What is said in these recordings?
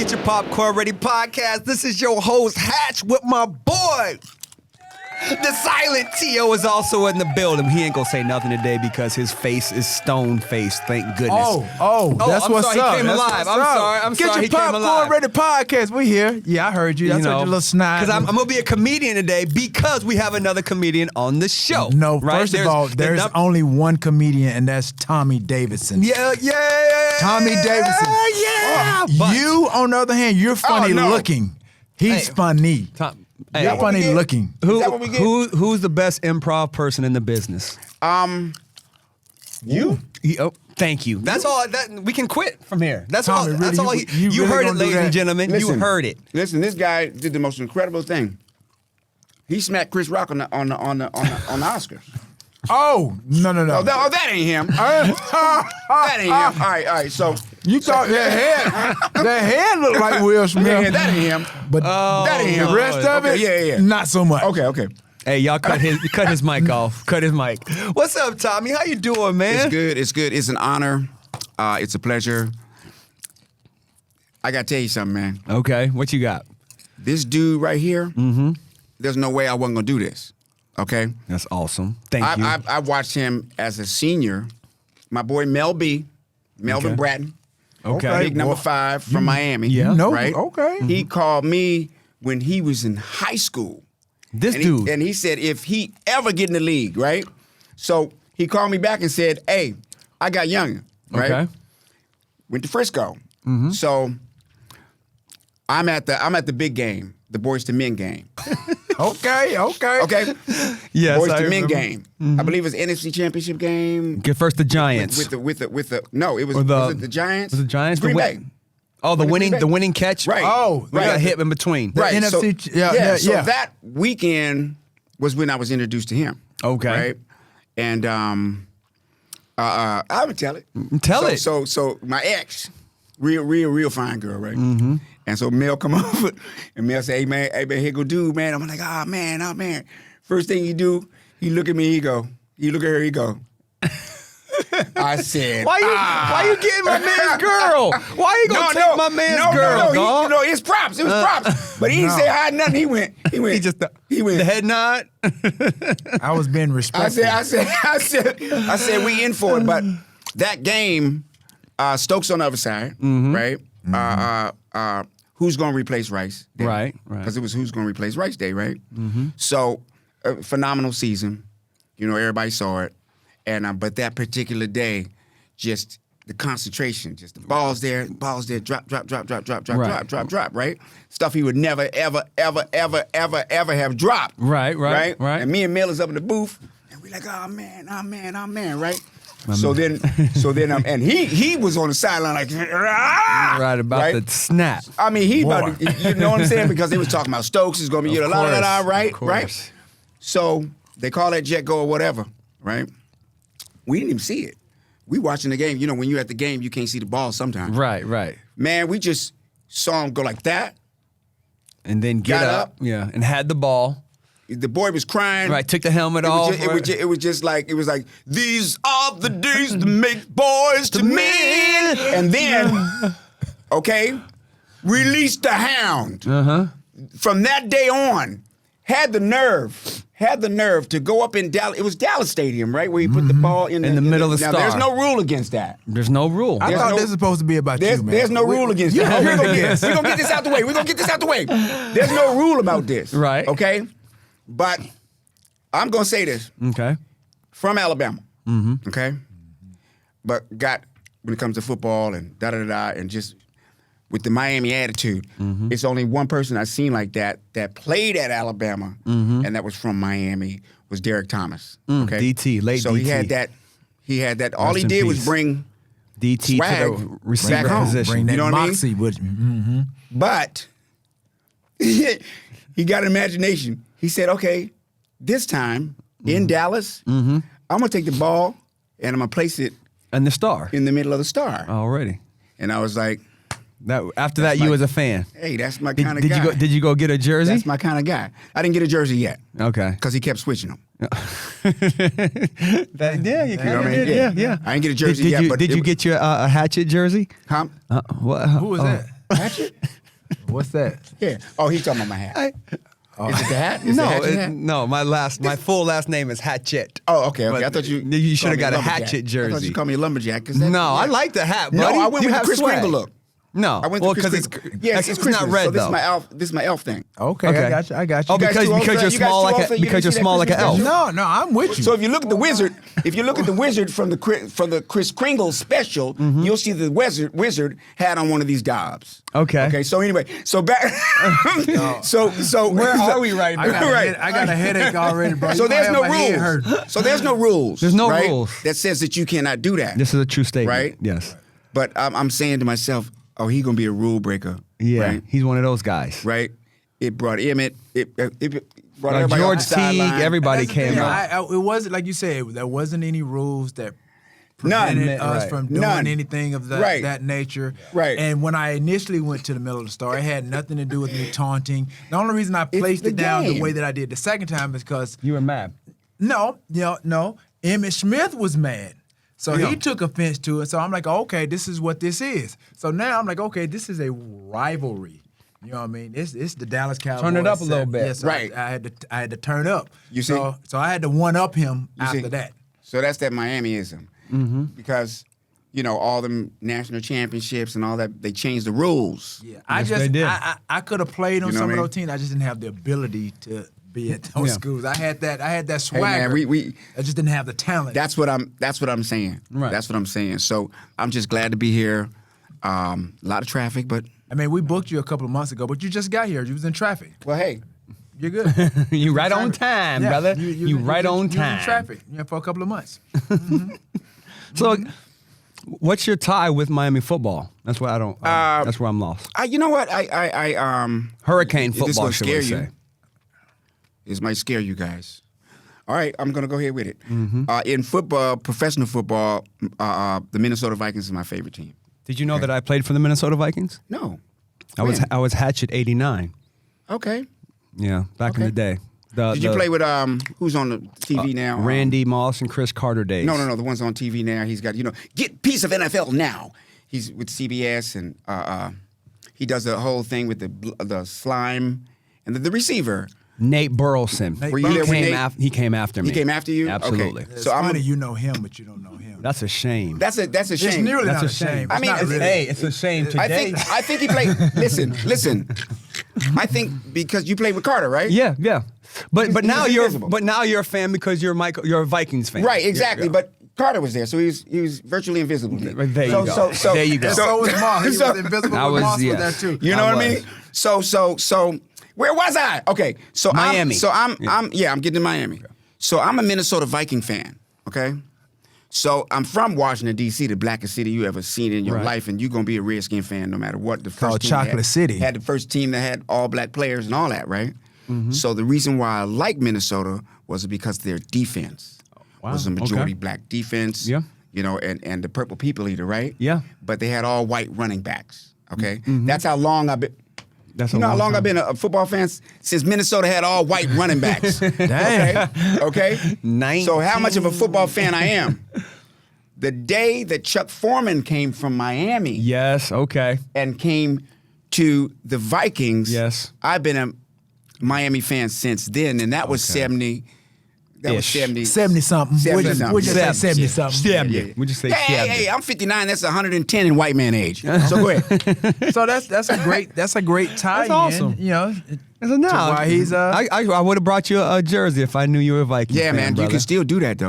Getcha Popcorn Ready podcast. This is your host, Hatch, with my boy. The silent T.O. is also in the building. He ain't gonna say nothing today because his face is stone faced. Thank goodness. That's I'm what's sorry, up. He came alive. I'm sorry. He Get your came alive. Popcorn Ready podcast. We here. Yeah, I heard you. That's a little snide. Because I'm gonna be a comedian today because we have another comedian on the show. No, right? first of all, there's only one comedian, and that's Tommy Davidson. Yeah. Tommy Davidson. Yeah. You, on the other hand, you're funny looking. He's funny. You're funny looking. Who's the best improv person in the business? You? Oh, thank you. That's all. We can quit from here. That's Tommy, all. That's really, all. you You really heard it, gonna do ladies and that? gentlemen. You heard it. Listen, this guy did the most incredible thing. He smacked Chris Rock on the Oscars. Oh, no. Oh, that ain't him. That ain't him. All right. So You thought that head looked like Will Smith. yeah, that ain't him. But that ain't him. the rest of it, yeah. not so much. Okay. Hey, y'all cut his mic off. Cut his mic. What's up, Tommy? How you doing, man? It's good. It's an honor. It's a pleasure. I gotta tell you something, man. Okay, what you got? This dude right here. There's no way I wasn't gonna do this. Okay. That's awesome. Thank you. I watched him as a senior. My boy Melvin Bratton. Okay. Big number 5 from Miami. Yeah. Right? Okay. He called me when he was in high school. This dude. And he said if he ever get in the league, right? So he called me back and said, hey, I got younger, right? Okay. Went to Frisco. So I'm at the big game, the Boys to Men game. Okay. Yes, Boys I to Men remember. game. I believe it was NFC Championship game. Get first the Giants. With the no, it was, Or was it the Giants? Was it Giants? Green the Bay. Oh, the Green Bay. winning catch. Right. Oh, we got hit in between. The Right. NFC So, yeah. So that weekend was when I was introduced to him. Okay. Right. And I would tell it. Tell it. So my ex, real fine girl, right? And so Mel come over and Mel say, hey man, here go dude, man. I'm like, oh man. First thing he do, he look at me, he look at her, he go. I said, Why you getting my man's girl? Why you gonna take my man's girl, dog? No, it's props. It was props. But he didn't say hi, nothing. He went. He went. The head nod. I was being respectful. I said we in for it. But that game, Stokes on the other side, right? Who's going to replace Rice? Day? Right. Because it was who's going to replace Rice Day, right? So, phenomenal season. Everybody saw it. And but that particular day, just the concentration, just the balls there, drop, right? Stuff he would never, ever have dropped. Right. And me and Mel is up in the booth, and we like, oh man, right? So then, and he was on the sideline like, Right about the snap. I mean, he about to, you know what I'm saying? Because they was talking about Stokes is going to be right? So they call that jet go or whatever, right? We didn't even see it. We watching the game. When you're at the game, you can't see the ball sometimes. Right. Man, we just saw him go like that. And then get Got up. up. Yeah. And had the ball. The boy was crying. Right. Took the helmet off. It was like, these are the days to make boys to men. And then, okay, released the hound. From that day on, had the nerve to go up in Dallas. It was Dallas Stadium, right, where you put the ball in the middle of the now, star. There's no rule against that. There's no rule. I thought this was supposed to be about you, man. There's no rule against that. We're gonna get this out the way. There's no rule about this. Right. Okay? But I'm gonna say this. Okay. From Alabama. Okay? But when it comes to football and and just with the Miami attitude, it's only one person I've seen like that played at Alabama, and that was from Miami, was Derek Thomas. Okay? DT, late so DT. he had that. All Rest he in did was peace. bring DT swag to the receiver back home. position. Bring that You know what I mean? moxie with you. But he got an imagination. He said, okay, this time in Dallas, I'm going to take the ball and I'm going to place it And the star. in the middle of the star. Already. And I was like, After that, you was a fan. hey, that's my kind of guy. Did you go get a jersey? That's my kind of guy. I didn't get a jersey yet Okay. because he kept switching them. Yeah, you You know what I mean? Yeah. I didn't get a jersey yet. But Did you get your a Hatchet jersey? Huh? What? Who was that? Hatchet? What's that? Yeah. Oh, he's talking about my hat. Is it the hat? Is No, the hat your hat? no. My full last name is Hatchet. Oh, okay. But I thought you should have called got me a lumberjack. Hatchet I thought jersey. you called me a lumberjack. No, I like the hat, No, buddy. I went You with the have Chris swag. Kringle look. No, I went well, to Chris because Kringle. Yes, it's not Christmas. red so this though. is my elf. This is my elf thing. Okay, Okay. I got you. Oh, You guys because too old you're for- small you guys too like old for- you because you're didn't see small that like an elf. Christmas No, I'm with you. So if you look at the wizard, if you look at the wizard from the Chris Kringle special, you'll see the wizard had on one of these gobs. Okay. Okay. So anyway, so back. so Where are we right now? I got a headache already, bro. So You there's might no have my head rules. hurting. So there's no rules. There's no right, rules. that says that you cannot do that. This is a true statement. Right? Yes. But I'm saying to myself, oh, he's gonna be a rule breaker. Yeah. Right. He's one of those guys. Right. It brought Emmett. It brought Like everybody George off the sideline. Teague, everybody That's the came thing. out. It wasn't like you said. There wasn't any rules that None. prevented us Right. from doing None. anything of that, Right. that nature. Right. And when I initially went to the middle of the story, it had nothing to do with me taunting. The only reason I placed the it down the game. way that I did the second time is because You were mad. no. Emmett Smith was mad. So Yeah. he took offense to it. So I'm like, okay, this is what this is. So now I'm like, okay, this is a rivalry. You know what I mean? It's the Dallas Cowboys. Turn it up a little bit. Yes, Right. I had to turn up. You see? So I had to one up him You after see? that. So that's that Miamiism. Because, all them national championships and all that, they changed the rules. Yeah, Yes, they did. I could have played on You know some what of I those teams. I just didn't have the ability to be at those Yeah. schools. I had that Hey, swagger. man, we I just didn't have the talent. that's what I'm saying. Right. That's what I'm saying. So I'm just glad to be here. A lot of traffic, but I mean, we booked you a couple of months ago, but you just got here. You was in traffic. well, hey, You're good. You right on time, Yeah, brother. You right on you was time. in traffic for a couple of months. So, what's your tie with Miami football? That's what I don't. That's where I'm lost. you know what? I Hurricane this football, gonna should scare we you. say? This might scare you guys. All right, I'm gonna go ahead with it. In football, professional football, the Minnesota Vikings is my favorite team. Did you know that I played for the Minnesota Vikings? No. I When? was Hatchet '89. Okay. Yeah, back in Okay. the day. Did you play with who's on the TV now? Randy Moss and Chris Carter days? No, the one's on TV now. He's got get piece of NFL now. He's with CBS and he does the whole thing with the slime and the receiver. Nate Burleson. Were you there with Nate? He came after me. He came after you? Absolutely. Okay. It's So I'm funny you know him, but you don't know him. That's a shame. That's a It's shame. nearly That's not a a shame. shame. I mean, It's not really. Hey, it's a shame today. I think he played. Listen. I think because you played with Carter, right? Yeah. But now was you're invisible. a fan because you're a Vikings fan. Right, exactly. Yeah. But Carter was there, so he was virtually invisible. There you go. There you go. So was Moss. He so- was invisible. I was- Moss was yeah. there too. You know I what I was. mean? So where was I? Okay, so Miami. I'm getting to Miami. So I'm a Minnesota Viking fan. Okay, so I'm from Washington D.C., the blackest city you ever seen in your Right. life, and you're gonna be a Redskin fan no matter what. The first Called team Chocolate City. had the first team that had all black players and all that, right? Mm-hmm. So the reason why I like Minnesota was because their defense Wow, was a majority okay. black defense. Yeah. And the Purple People Eater, right? Yeah. But they had all white running backs. Okay, that's how long I've been. That's You a know how long time. I've been a football fan? Since Minnesota had all white running backs. Damn. Okay? 19. So how much of a football fan I am? The day that Chuck Foreman came from Miami Yes. Okay. and came to the Vikings, Yes. I've been a Miami fan since then, and that was 70. That was Ish. 70. 70-something. 70-something. We'll just say 70-something. Yeah. Yeah. We just say Hey, I'm 59. That's 110 in white man age. So go ahead. So that's a great tie-in. awesome. You know, So now, why he's I would have brought you a jersey if I knew you were a Viking. Yeah, fan, man. brother. You can still do that, though.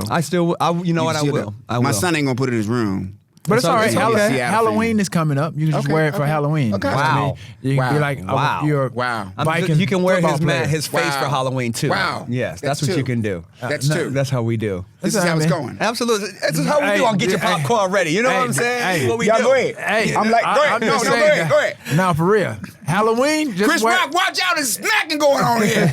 You know what? I You can will. still do- I will. My son ain't gonna put it in his room. But it's all right. It's okay. Halloween is coming up. You can just Okay, wear it for okay. Halloween. Okay. Wow. You can be Wow. like, Wow. you're a Wow. Viking You can wear football his player. his face Wow. for Halloween too. Wow. Yes, that's That's what you two. can do. That's two. That's how we do. This is That's how all it's right, going. Absolutely. This is how we do on Get Your Hey, Popcorn Ready. You know what I'm hey, saying? hey, This is what we Yeah, do. go ahead. Hey, I'm like, go ahead. I'm No, just go saying ahead. that- Go ahead. Now, for real, Halloween, just Chris wear, Rock, watch out. There's smacking going on here.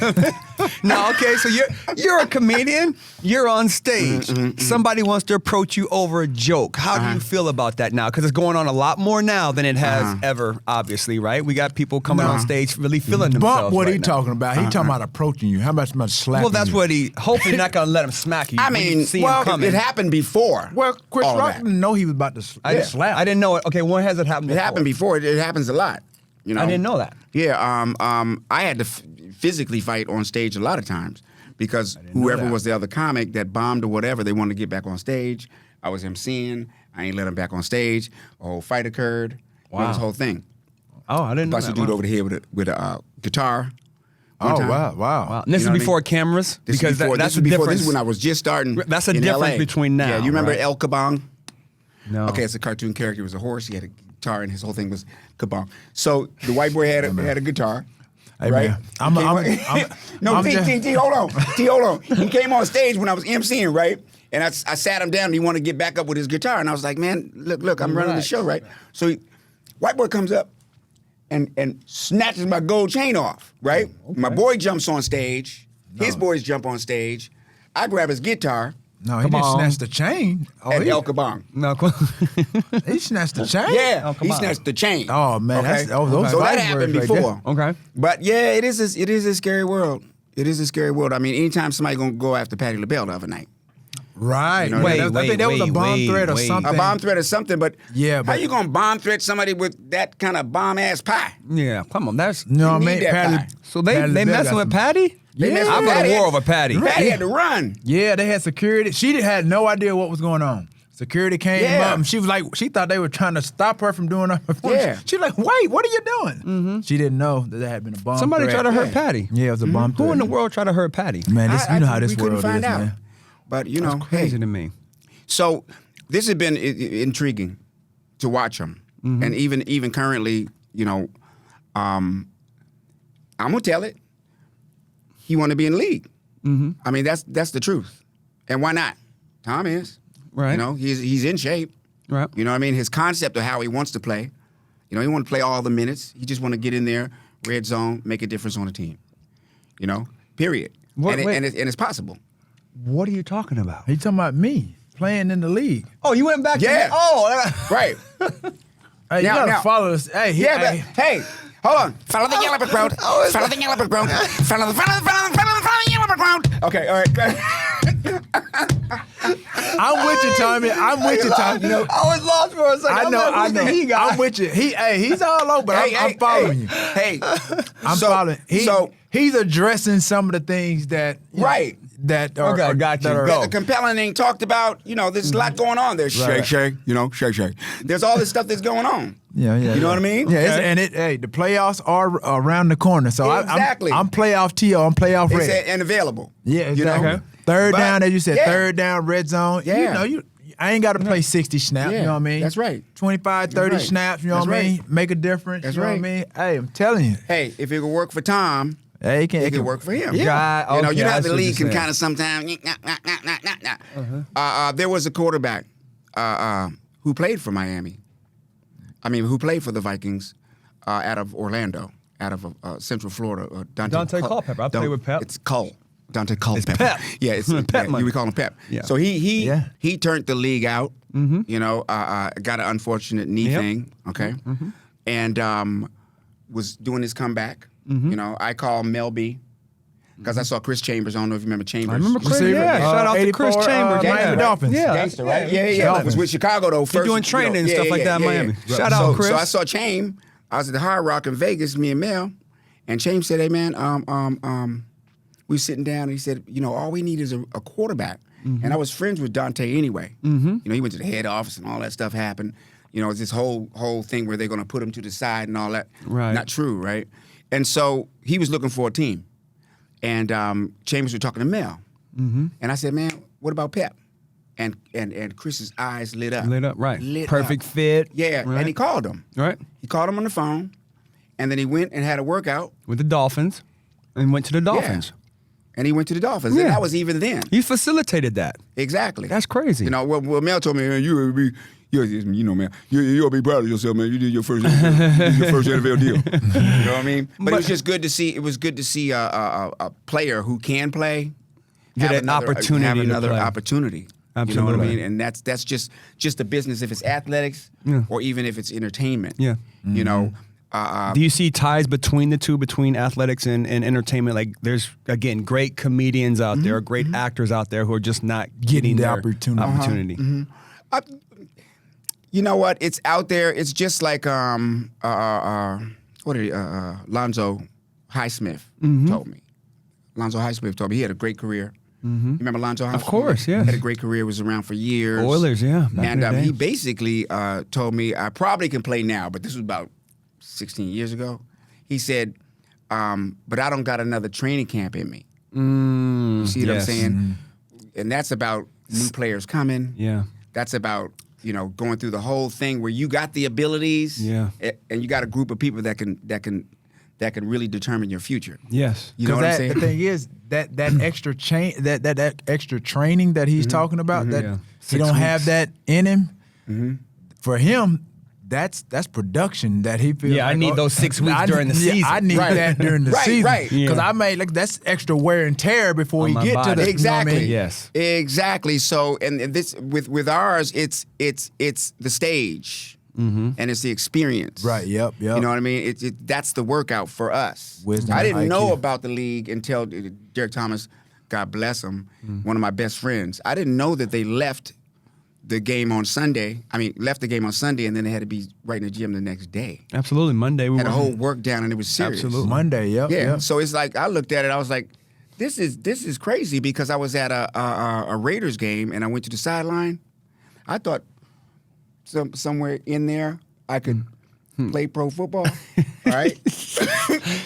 No, okay, so you're a comedian. You're on stage. Somebody wants to approach you over a joke. How do you feel about that now? Because it's going on a lot more now than it has ever, obviously, right? We got people coming on stage really feeling themselves. Bump what right he now. talking about. He talking about approaching you. How much slapping Well, that's you? what he. Hopefully, not gonna let him smack you. I when you mean, see well, him coming. it happened before. Well, Chris all Rock that. didn't know he was about to I slap. didn't know it. Okay, when has it happened? It happened before. It happens a lot. You know, I didn't know that. Yeah, I had to physically fight on stage a lot of times because whoever was the other comic that bombed or whatever, they wanted to get back on stage. I was emceeing. I ain't let them back on stage. A whole fight occurred. Wow. This whole thing. Oh, I didn't know Bust that. a dude Wow. over the head with a guitar. one Oh time. wow. Wow. And this You know is what I before mean? cameras? This Because is before, that's this the is before, difference. This is when I was just starting. That's the in difference LA. between now, Yeah, you remember right? El Kabong? No. Okay, it's a cartoon character. He was a horse. He had a guitar, and his whole thing was kabong. So the white boy had a guitar, Hey, right? man. No, I'm T, just- T, T, hold on. T, hold on. He came on stage when I was emceeing, right? And I sat him down, and he wanted to get back up with his guitar. And I was like, man, look, I'm running the show, right? So white boy comes up and snatches my gold chain off, right? Okay. My boy jumps on stage. His boys jump on stage. I grab his guitar. No, he Come didn't on. snatch the chain. Oh, At he, El Kabong. No. he snatched the chain. Yeah, Oh, come he on. snatched the chain. Oh man, that's those So that fighting happened words right before. Okay. But yeah, it is a scary world. It is a scary world. I mean, anytime somebody gonna go after Patti LaBelle the other night, Right. You know, Wait, I think that was a bomb threat or wait. something. a bomb threat or something. But Yeah, how but- you gonna bomb threat somebody with that kind of bomb ass pie? Yeah, come on. That's No, I You mean, need that Patty, pie. so they Patti LaBelle messing got with some- Patty? They messing I with go to Patty. war over Patty. Patty had to run. Yeah, they had security. She had no idea what was going on. Security came Yeah. up and she was like, she thought they were trying to stop her from doing her performance. Yeah. She was like, wait, what are you doing? She didn't know that there had been a bomb Somebody threat. tried to hurt Patty. Yeah, it was a bomb threat. Who in the world tried to hurt Patty? Man, this, you know how this we couldn't world find is, out. man. But you know, That's crazy hey, to me. so this has been intriguing to watch him, and even currently, you know, I'm gonna tell it. He want to be in the league. I mean, that's the truth, and why not? Tom is, Right. You know, he's in shape. Right. You know what I mean? His concept of how he wants to play. You know, he want to play all the minutes. He just want to get in there, red zone, make a difference on the team. You know, period. What- wait. And it's possible. What are you talking about? He talking about me playing in the league. Oh, you went back Yeah. to Oh, Right. Hey, you Now- gotta follow us. Hey, Yeah, but hey, hold on. Follow the yellow brick road. Follow the yellow brick road. Follow the yellow brick road. Okay, all right. I'm with you, Tommy. I'm with you, Tommy. You know, I was lost for a second. I know. He got. I'm with you. He's all over, but I'm following you. Hey, I'm following. He's addressing some of the things that you know, Right. that are Okay, got that you. are- Go. the compelling ain't talked about. You know, there's a lot going on. There's Right. shake, you know, shake. There's all this stuff that's going on. Yeah. You know what I mean? Yeah, Okay. the playoffs are around the corner, so Exactly. I'm playoff T.O. I'm playoff It's ready. and available. Yeah, You know? exactly. Okay. Third But- down, as you said, yeah. third down, red zone. Yeah. You know, I ain't got to play 60 snaps, Yeah, you know what I mean? that's right. 25, 30 right. snaps, you know That's what I mean? right. Make a difference, That's you know right. what I mean? Hey, I'm telling you. Hey, if it could work for Tom, Hey, it it could work for him. Yeah. You know, Okay, you know I how see the what league you're can saying. kind of sometimes. There was a quarterback who played for Miami. I mean, who played for the Vikings out of Orlando, out of Central Florida. Dante Culpepper. I played with Pep. It's Cole. Dante Culpepper. Pep. Yeah, it's Pep yeah, money. we call him Pep. Yeah. So Yeah. he turned the league out. You know, got an unfortunate knee Yep. thing. Okay, and was doing his comeback. You know, I call Mel B. Because I saw Chris Chambers. I don't know if you remember Chambers. I remember Chris. Receiver. Yeah, shout out to 84, Chris Chambers. Miami yeah. Dolphins. Yeah, Gangster, right? Yeah, Dolphins. Was with Chicago though. First, doing training and stuff like that in Miami. Shout out, Chris. So I saw Chame. I was at the Hard Rock in Vegas, me and Mel, and Chame said, "Hey man, we were sitting down, and he said, you know, all we need is a quarterback." And I was friends with Dante anyway. You know, he went to the head office and all that stuff happened. You know, it's this whole thing where they're going to put him to the side and all that. Right. Not true, right? And so he was looking for a team. And Chambers was talking to Mel. And I said, man, what about Pep? And Chris's eyes lit up. Lit up, right. Lit Perfect up. fit. Yeah, Right. and he called him. Right. He called him on the phone, and then he went and had a workout, With the Dolphins. And went to the Dolphins. and he went to the Dolphins. Yeah. And that was even then. He facilitated that. Exactly. That's crazy. You know, well Mel told me, man, you know, man, you'll be proud of yourself, man. You did your first NFL deal. You know what I mean? But it was just good to see. It was good to see a player who can play Get have an opportunity have to another play. opportunity. You know what I Absolutely. mean? And that's just the business. If it's athletics Yeah. or even if it's entertainment. Yeah. You know. Do you see ties between the two, between athletics and entertainment? Like, there's, again, great comedians out there, great actors out there who are just not getting the their opportunity. You know what? It's out there. It's just like what did Lonzo Highsmith told me. Lonzo Highsmith told me he had a great career. You remember Lonzo Highsmith? Of course, yes. Had a great career, was around for years. Oilers, yeah. back in And the day. he basically told me, I probably can play now, but this was about 16 years ago. He said, but I don't got another training camp in me. You see what I'm yes. saying? And that's about new players coming. Yeah. That's about, going through the whole thing where you got the abilities Yeah. and you got a group of people that can really determine your future. Yes. You know what I'm saying? The thing is that extra that extra training that he's talking about, that Yeah. he don't have that in him. For him, that's production that he feels. Yeah, I like, need those 6 weeks during the yeah, season. I need Right. that during the Right, season, right. because Yeah. I made that's extra wear and tear before On you my get body. to the Exactly. You know what I mean? Yes. Exactly. So, and this with ours, it's the stage, and it's the experience. Right. Yep. You know what I mean? That's the workout for us. Wisdom I and didn't know IQ. about the league until Derek Thomas, God bless him, one of my best friends. I didn't know that they left the game on Sunday. Left the game on Sunday, and then they had to be right in the gym the next day. Absolutely. Monday we Had were a whole work down, and it was serious. Absolutely. Monday. Yep. Yeah. Yep. So it's like I looked at it. I was like, "This is crazy," because I was at a Raiders game and I went to the sideline. I thought somewhere in there I could play pro football, right?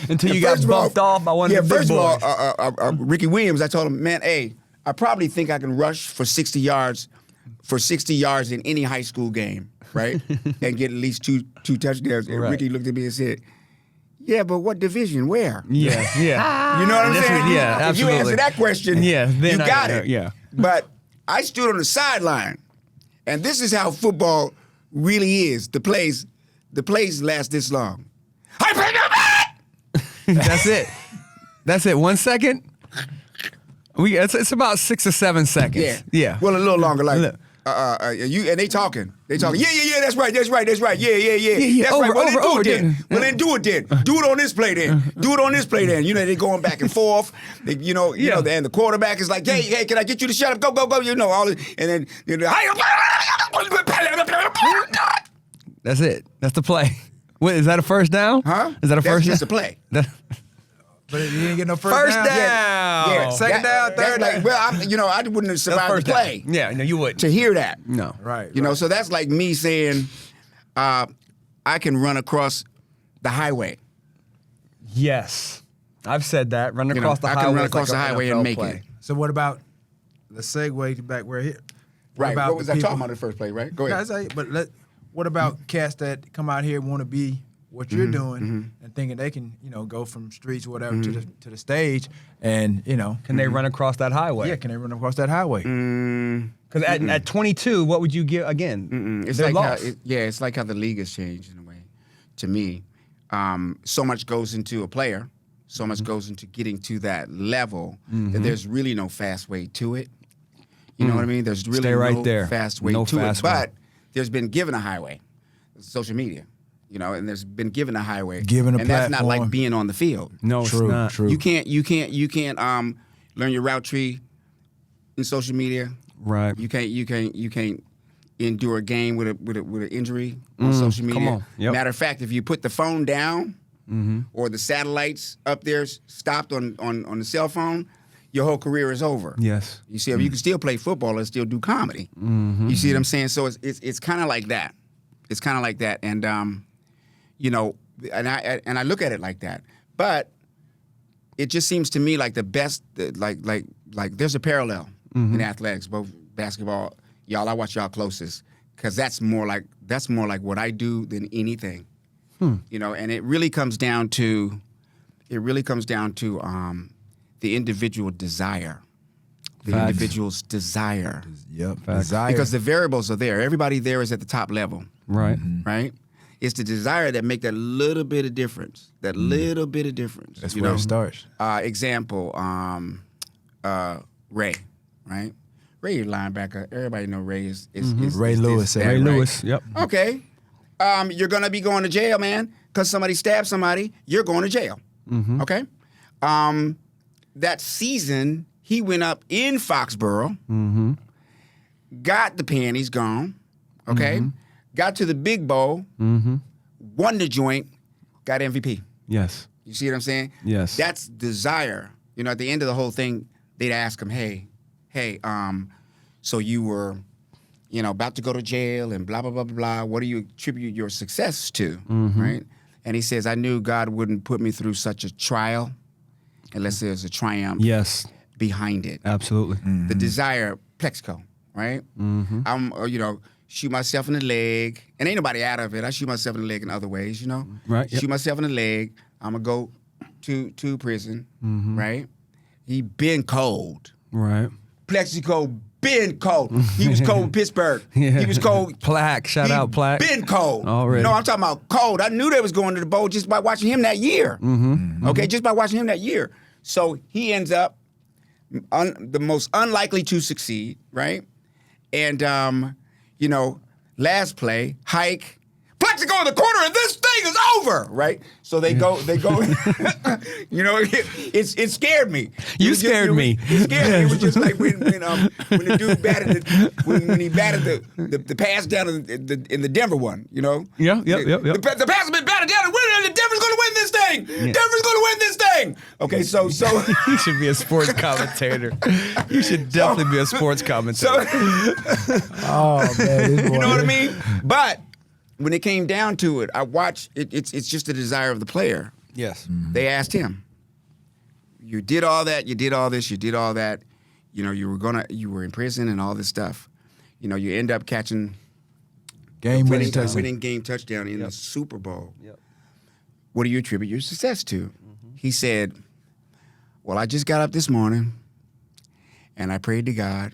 until you And got first of all- bumped off by one yeah, of the big first boys. of all, Ricky Williams. I told him, "Man, hey, I probably think I can rush for 60 yards." For 60 yards in any high school game, right? And get at least two touchdowns. And Right. Ricky looked at me and said, "Yeah, but what division? Where?" Yeah, yeah. You know what I'm This saying? is- yeah, If absolutely. you answer that question, Yeah, then you I- got it. yeah. But I stood on the sideline, and this is how football really is. The plays last this long. That's it. That's it. 1 second. It's about 6 or 7 seconds. Yeah. Yeah. Well, a little longer. Like Look. you and they talking. Yeah. That's right. Yeah. Yeah, That's over, right. Well, over, then do over, it then. then. Well, then do it then. Do it on this play then. Do it on this play then. They're going back and forth. And the quarterback is like, hey, can I get you to shut up? Go. All this, and then That's it. That's the play. Wait, is that a first down? huh? Is that a first That's just down? a play. But you didn't get no First down. Yeah. Second down, That's third like, down. well, I wouldn't have That's survived first the play down. Yeah, no, you wouldn't. to hear that. No. Right. So that's like me saying, I can run across the highway. Yes. I've said that. Run You know, across the I highway. can run is like across the an highway NFL and make play. it. So what about the segue back where here? Right. about What was the I people- talking about in the first place, right? Go ahead. What about cats that come out here and want to be what you're doing and thinking they can, go from streets or whatever to the stage and, Can they run across that highway? yeah, can they run across that highway? Because at 22, what would you give again? It's They're like lost. it's like how the league has changed in a way. To me, so much goes into a player, so much goes into getting to that level that there's really no fast way to it. You know what I mean? There's really Stay right no there. fast way No to fast it. way. But there's been given a highway, social media. And there's been given a highway. Given a and that's not like platform. being on the field. No, True, it's not. true. You can't learn your route tree in social media. Right. You can't endure a game with an injury on social media. come on. Yep. Matter of fact, if you put the phone down or the satellites up there stopped on the cell phone, your whole career is over. Yes. You see, you can still play football and still do comedy. You see what I'm saying? So it's kind of like that. It's kind of like that, and and I look at it like that. But it just seems to me like the best, like there's a parallel in athletics, both basketball. Y'all, I watch y'all closest because that's more like what I do than anything. And it really comes down to the individual desire. The Facts. individual's desire. Yep. Facts. Desire. Because the variables are there. Everybody there is at the top level, Right. right? It's the desire that make that little bit of difference. That little bit of difference. That's where it starts. Example, Ray, right? Ray, your linebacker. Everybody know Ray is Ray Lewis, that, Ray right? Lewis. Yep. Okay. You're going to be going to jail, man, because somebody stabbed somebody. You're going to jail. Okay? That season, he went up in Foxborough, got the panties gone, okay? Got to the big bowl, won the joint, got MVP. Yes. You see what I'm saying? Yes. That's desire. You know, at the end of the whole thing, they'd ask him, hey, so you were, you know, about to go to jail and blah, blah, blah, blah, blah. What do you attribute your success to, right? And he says, I knew God wouldn't put me through such a trial unless there's a triumph behind it. Absolutely. The desire, Plexico, right? I'm, you know, shoot myself in the leg. And ain't nobody out of it. I shoot myself in the leg in other ways, you know? Right. Shoot myself in the leg. I'm going to go to prison, right? He been cold. Right. Plexico been cold. He was cold in Pittsburgh. Yeah. He was cold. Plaque. Shout out Plaque. Been cold. Already. No, I'm talking about cold. I knew they was going to the bowl just by watching him that year. Okay, just by watching him that year. So he ends up the most unlikely to succeed, right? And, you know, last play, hike, Plexico in the corner, and this thing is over, right? So they go. You know, it scared me. You scared me. It scared me. It was just like when the dude batted when he batted the pass down in the Denver one. You know. Yeah. The pass has been batted down, and Denver's going to win this thing. Yeah. Denver's going to win this thing. Okay, so You should be a sports commentator. You should definitely be a sports commentator. Oh man, this boy. you know what I mean? But when it came down to it, I watched. It's just the desire of the player. Yes. They asked him, "You did all that. You did all this. You did all that. You know, you were in prison and all this stuff. You know, you end up catching Game-winning touchdown. winning game touchdown in the Super Bowl. Yep. What do you attribute your success to?" He said, "Well, I just got up this morning, and I prayed to God,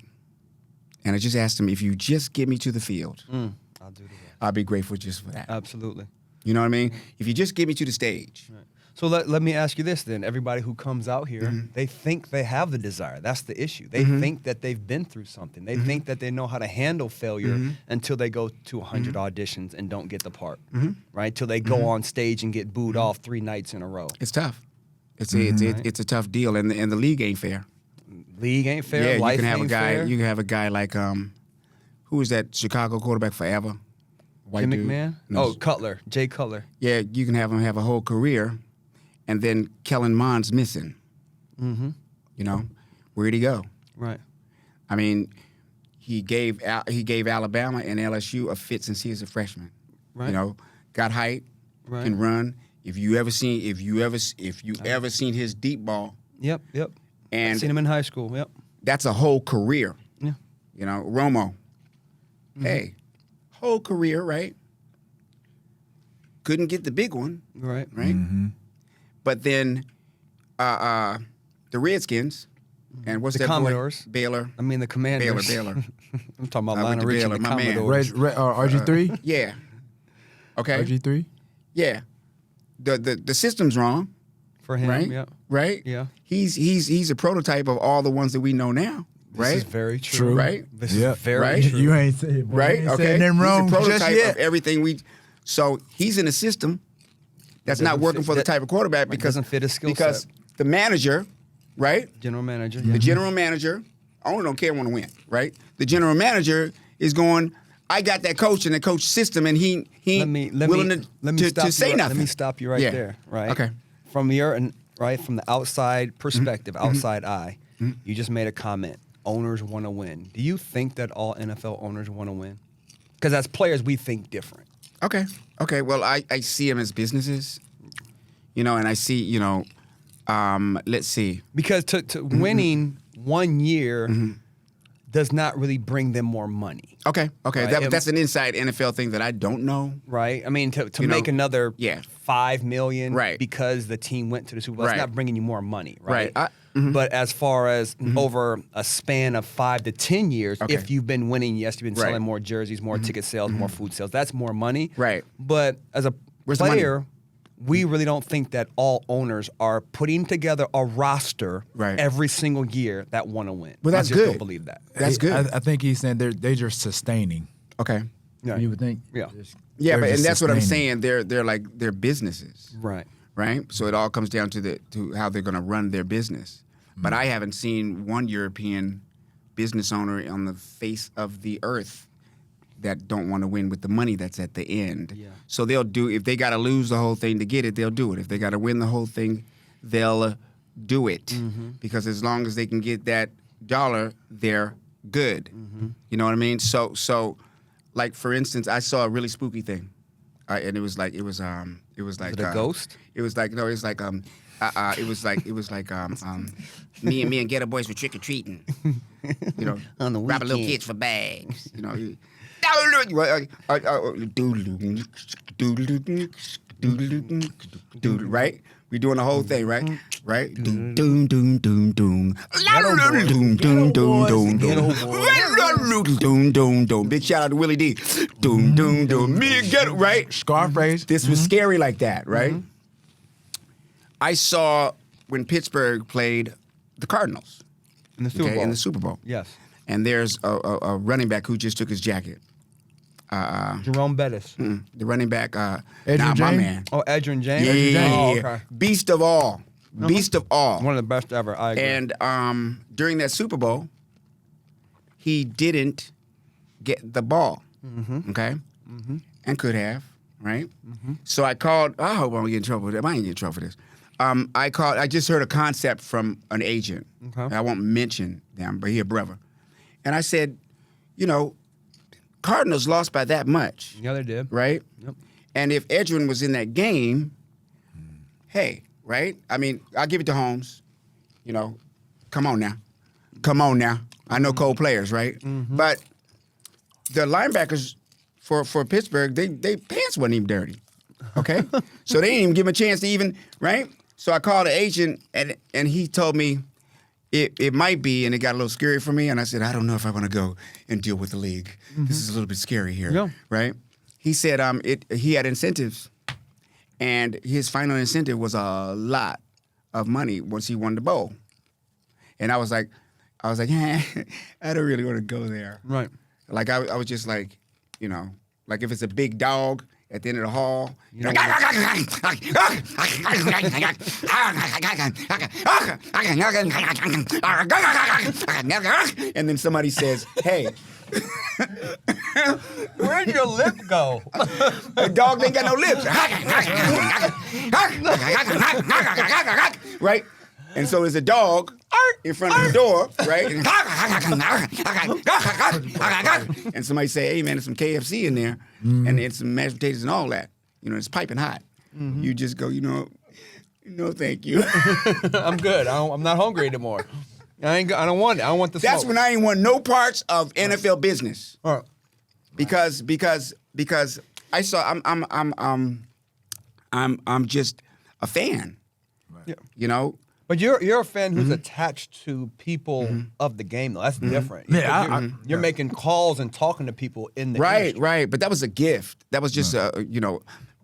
and I just asked him, if you just get me to the field, I'll do that. I'll be grateful just for that. Absolutely. You know what I mean? If you just get me to the stage." Right. So let me ask you this then. Everybody who comes out here, they think they have the desire. That's the issue. They think that they've been through something. They think that they know how to handle failure until they go to 100 auditions and don't get the part, right? Till they go on stage and get booed off 3 nights in a row. It's tough. It's a tough deal, and the league ain't fair. League ain't fair. Yeah, Life you can have ain't a guy. fair. You can have a guy like who was that Chicago quarterback forever? White Jim dude. McMahon? No. Oh, Cutler. Jay Cutler. Yeah, you can have him have a whole career, and then Kellen Mond's missing. You know, where'd he go? Right. I mean, he gave Alabama and LSU a fit since he was a freshman. Right. You know, got height, Right. can run. If you ever seen his deep ball, Yep. and Seen him in high school. Yep. that's a whole career. Yeah. You know, Romo. Hey, whole career, right? Couldn't get the big one, Right. right? But then the Redskins, and what's The that Commodores. boy? Baylor. I mean the Commanders. Baylor. I'm talking about I went Lionel to Richie, Baylor, the my man. Commodores. RG3. Yeah. Okay. RG3. Yeah. The system's wrong, For him. right? Yeah. Right? Yeah. He's a prototype of all the ones that we know now, right? This is very true. Right? This Yeah. is very Right? true. You ain't saying Right? Ain't Okay. saying them wrong He's a just prototype yet. of everything we. So he's in a system that's not Doesn't working fit- for the that- type of quarterback right, because doesn't fit his skill because set. the manager, right? General manager. The general manager, owner don't care, want to win, right? The general manager is going, I got that coach and the coach system, and he Let me willing to say you, nothing. Let me stop you right Yeah. there. Right. Okay. From the outside perspective, outside eye, you just made a comment. Owners want to win. Do you think that all NFL owners want to win? Because as players, we think different. Okay. Well, I see them as businesses, you know, and I see, you know, let's see. Because to winning 1 year does not really bring them more money. Okay. Right. That's an inside NFL thing that I don't know. Right. I mean, to You make know, another yeah. $5 million Right. because the team went to the Super Bowl, Right. that's not bringing you more money, right? Right. But as far as over a span of 5 to 10 years, Okay. if you've been winning, yes, you've been Right. selling more jerseys, more ticket sales, more food sales. That's more money. Right. But as a Where's the money? player, we really don't think that all owners are putting together a roster Right. every single year that want to win. Well, that's I just good. don't believe that. That's good. I think he's saying they're just sustaining. Okay. Yeah. You would think. Yeah. Yeah, They're but and just that's what I'm sustaining. saying. They're businesses. Right. Right? So it all comes down to how they're going to run their business. But I haven't seen one European business owner on the face of the earth that don't want to win with the money that's at the end. Yeah. So they'll do, if they got to lose the whole thing to get it, they'll do it. If they got to win the whole thing, they'll do it. Because as long as they can get that dollar, they're good. You know what I mean? So like for instance, I saw a really spooky thing. And it was like it a ghost? It was like no, it was like me and Ghetto Boys were trick or treating. You know, On the robbing little weekend. kids for bags. You know, right? We doing the whole thing, right? Right? Doom doom doom doom doom. Doom doom doom doom doom doom doom. Big shout out to Willie D. Doom doom doom. Me and Ghetto, right? Scarface. This was scary like that, right? I saw when Pittsburgh played the Cardinals In the Super Bowl. in the Super Bowl. Yes. And there's a running back who just took his jacket. Jerome Bettis. The running back, Edgerrin my James? man. Oh, Edgerrin James? Yeah, Oh, okay. Beast of all. Beast of all. One of the best ever. I agree. And during that Super Bowl, he didn't get the ball, okay? And could have, right? So I called, I hope I don't get in trouble with that. I ain't get in trouble for this. I just heard a concept from an agent. Okay. I won't mention them, but he a brother. And I said, you know, Cardinals lost by that much, Yeah, they did. right? Yep. And if Edgerrin was in that game, hey, right? I mean, I'll give it to Holmes. You know, come on now. Come on now. I know cold players, right? But the linebackers for Pittsburgh, they pants wasn't even dirty. Okay? So they didn't even give him a chance to even, right? So I called the agent and he told me it might be, and it got a little scary for me, and I said, I don't know if I want to go and deal with the league. This is a little bit scary here. Yeah. Right? He said he had incentives, and his final incentive was a lot of money once he won the bowl. And I was like, I don't really want to go there. Right. Like I was just like, you know, like if it's a big dog at the end of the hall, you know, and then somebody says, "Hey." Where'd your lip go? A dog ain't got no lips. Right? And so there's a dog in front of the door, right? And somebody say, hey, man, there's some KFC in there, and there's some mashed potatoes and all that. You know, it's piping hot. You just go, no, thank you. I'm good. I'm not hungry anymore. I don't want it. I don't want the That's smoke. when I ain't want no parts of NFL business. All right. Because I saw I'm just a fan. Yeah. You know? But you're a fan who's attached to people of the game, though. That's different. Yeah, You're making calls and talking to people in the Right, industry. right. But that was a gift. That was just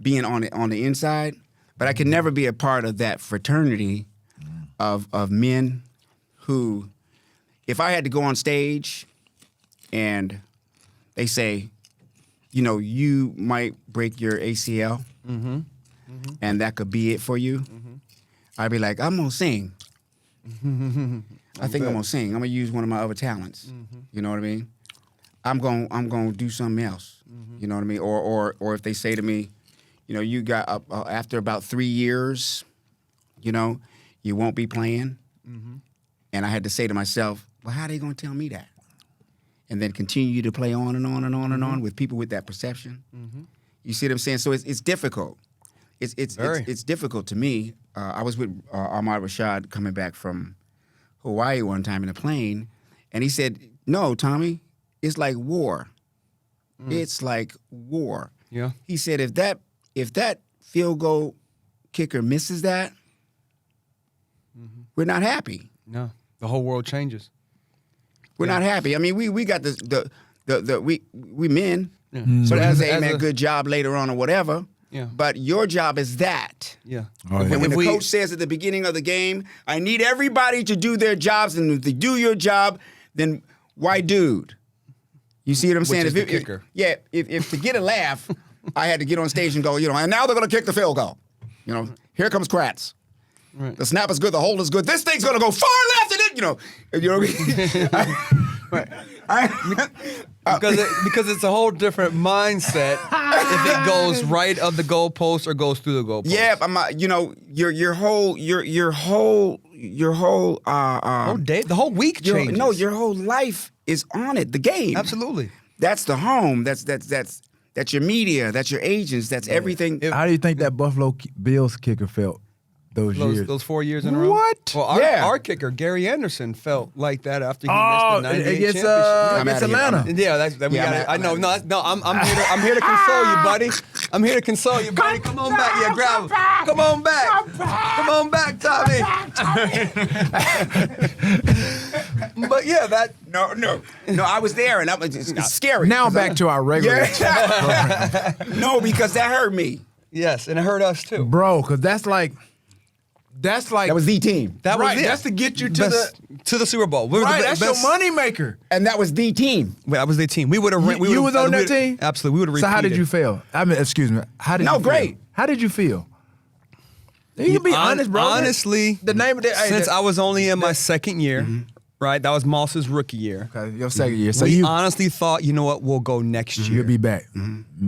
being on the inside. But I could never be a part of that fraternity of men who, if I had to go on stage and they say, you might break your ACL, and that could be it for you, I'd be like, I'm gonna sing. I think I'm gonna sing. I'm gonna use one of my other talents. You know what I mean? I'm gonna do something else. You know what I mean? Or if they say to me, you got after about 3 years, you won't be playing. And I had to say to myself, well, how are they gonna tell me that? And then continue to play on and on and on and on with people with that perception. You see what I'm saying? So it's difficult. It's difficult to me. I was with Ahmad Rashad coming back from Hawaii one time in a plane, and he said, "No, Tommy, it's like war. It's like war." Yeah. He said, "If that field goal kicker misses that, we're not happy. No. The whole world changes. We're not happy. I mean, we got we men. Yeah. So But say, man, good job later on or whatever. Yeah. But your job is that. Yeah. Oh, yeah. And when the coach says at the beginning of the game, I need everybody to do their jobs, and if they do your job, then why dude? You see what I'm saying? Which is the kicker. If to get a laugh, I had to get on stage and go, and now they're going to kick the field goal. Here comes Kratz. Right. The snap is good, the hold is good. This thing's going to go far left, and it, you know what I mean? Because it's a whole different mindset if it goes right of the goalpost or goes through the goalpost. Yeah, you know, your whole day, the whole week changes. No, your whole life is on it. The game. Absolutely. That's the home. That's your media. That's your agents. That's everything. How do you think that Buffalo Bills kicker felt those years? Those 4 years in a row? What? Well, our kicker, Gary Anderson, felt like that after he missed the 98 against championship. Atlanta. I'm here to console you, buddy. I'm here to console you, buddy. Come on back. Yeah, grab him. Come on back. Come on back, Tommy. But yeah, that. No, I was there, and it's scary. Now back to our regular. Yeah. No, because that hurt me. Yes, and it hurt us too. Bro, because that's like. That was the team. That was right. it. That's to get you to the Super Bowl. We were right. the That's best. your money maker. And that was the team. That was the team. We would have. You was on that team. Absolutely, we would have. So how did you feel? I mean, excuse me. How did? No, you feel? great. How did you feel? You can be honest, bro. Honestly, the name of since I was only in my second year, right? That was Moss's rookie year. Okay, your second year. So we you honestly thought, you know what, we'll go next year. You'll be back.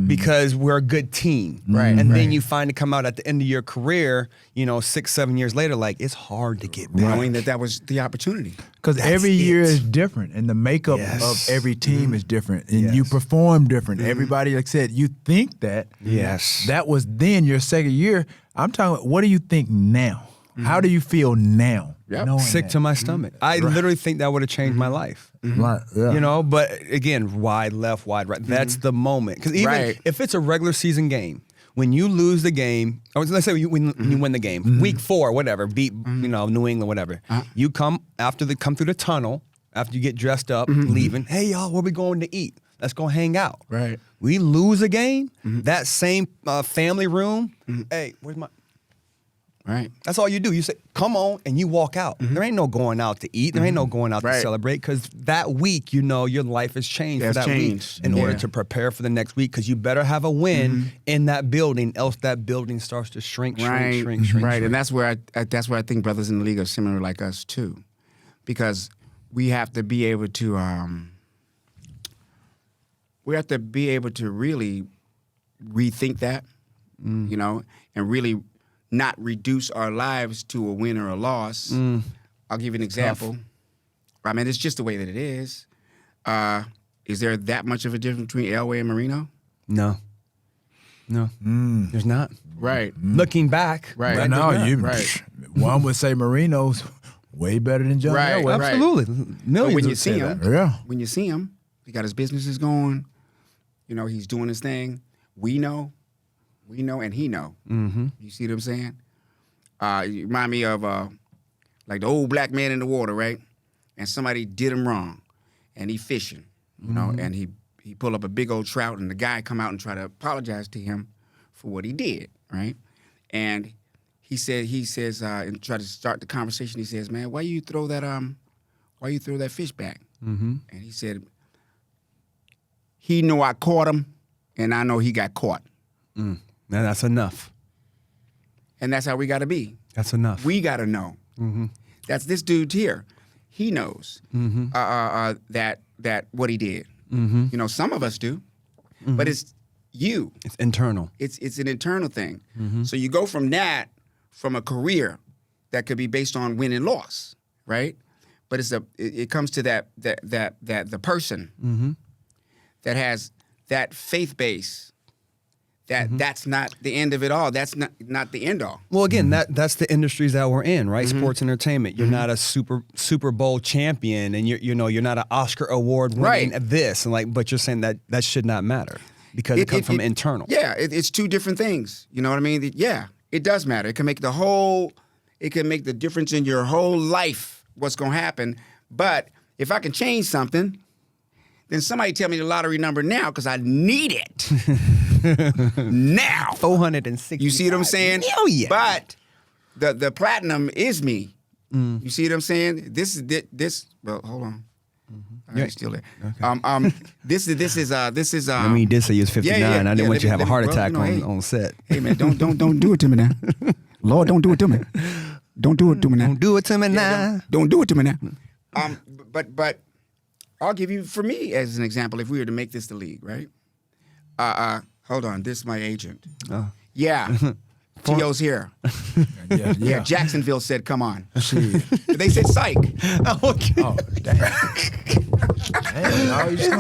Because we're a good team. Right. And then you finally come out at the end of your career, 6-7 years later, like it's hard to get back. Knowing that was the opportunity. Because every year is different, and the makeup of every team is different, and you perform different. Everybody, like I said, you think that. Yes. That was then your second year. I'm talking. What do you think now? How do you feel now? Yep. knowing Sick that? to my stomach. I literally think that would have changed my life. Right. Yeah. But again, wide left, wide right. That's the moment. Because even if it's a regular season game, when you lose the game, or let's say you win the game, week 4, whatever, beat New England, whatever. You come through the tunnel after you get dressed up, leaving. Hey y'all, where we going to eat? Let's go hang out. Right. We lose a game. That same family room. Hey, where's my? Right. That's all you do. You say, come on, and you walk out. There ain't no going out to eat. There ain't no going out to celebrate, because that week, your life has changed for that week in order to prepare for the next week, because you better have a win in that building, else that building starts to shrink. Right. And that's where I think brothers in the league are similar like us too, because we have to be able to really rethink that, and really not reduce our lives to a win or a loss. I'll give you an example. Tough. I mean, it's just the way that it is. Is there that much of a difference between Elway and Marino? No. There's not. Right. Looking back. Right. No, one would say Marino's way better than John Elway. Absolutely. Millions when you would see say him, that. when you see him, he got his businesses going. He's doing his thing. We know, and he know. You see what I'm saying? You remind me of like the old black man in the water, right? And somebody did him wrong, and he fishing, and he pull up a big old trout, and the guy come out and try to apologize to him for what he did, right? And he says, and try to start the conversation. He says, "Man, why you throw that fish back?" And he said, "He know I caught him, and I know he got caught." Now that's enough. And that's how we got to be. That's enough. We got to know. That's this dude here. He knows that what he did. Some of us do, but it's you. It's internal. It's an internal thing. So you go from a career that could be based on win and loss, right? But it comes to that the person that has that faith base. That's not the end of it all. That's not the end all. Well, again, that's the industries that we're in, right? Sports entertainment. You're not a Super Bowl champion, and you're not an Oscar award winning this, and but you're saying that should not matter because it comes from internal. Yeah, it's two different things. You know what I mean? Yeah, it does matter. It can make the difference in your whole life. What's gonna happen? But if I can change something, then somebody tell me the lottery number now, because I need it. Now. 460. You see what I'm saying? Oh, yeah. But the platinum is me. You see what I'm saying? This is well, hold on. You're still there. Okay. This is I mean, you did say you was 59. I didn't want you to have a heart attack on set. Hey man, don't do it to me now. Lord, don't do it to me. Don't do it to me now. Don't do it to me now. Don't do it to me now. But I'll give you, for me, as an example, if we were to make this the league, right? Hold on, this is my agent. Oh. Yeah, T.O.'s here. Yeah, Jacksonville said, come on. They said, psych. Okay. Oh, damn. Damn, dog, you just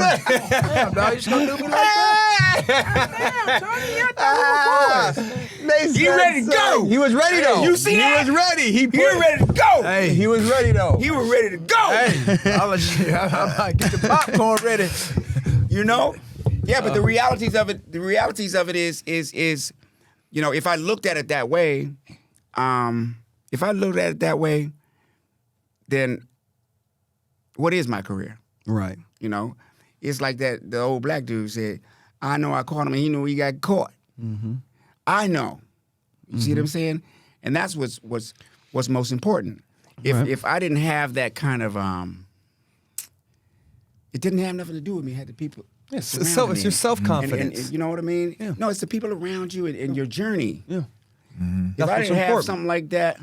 gonna do me like that? Damn, Tony, you're He ready to go. He was ready though. You see that? He was ready. He ready to go. Hey, He was ready though. He was ready to go. hey, I'm gonna get the popcorn ready. You know? Yeah, but the realities of it is, you know, if I looked at it that way, then what is my career? Right. You know? It's like that the old black dude said, I know I caught him and he knew he got caught. Mm-hmm. I know. You see what I'm saying? And that's what's most important. If I didn't have that kind of it didn't have nothing to do with me. It had the people. It's around me. your self-confidence. And you know what I mean? Yeah. No, it's the people around you and your journey. Yeah. If That's I what's didn't have important. something like that,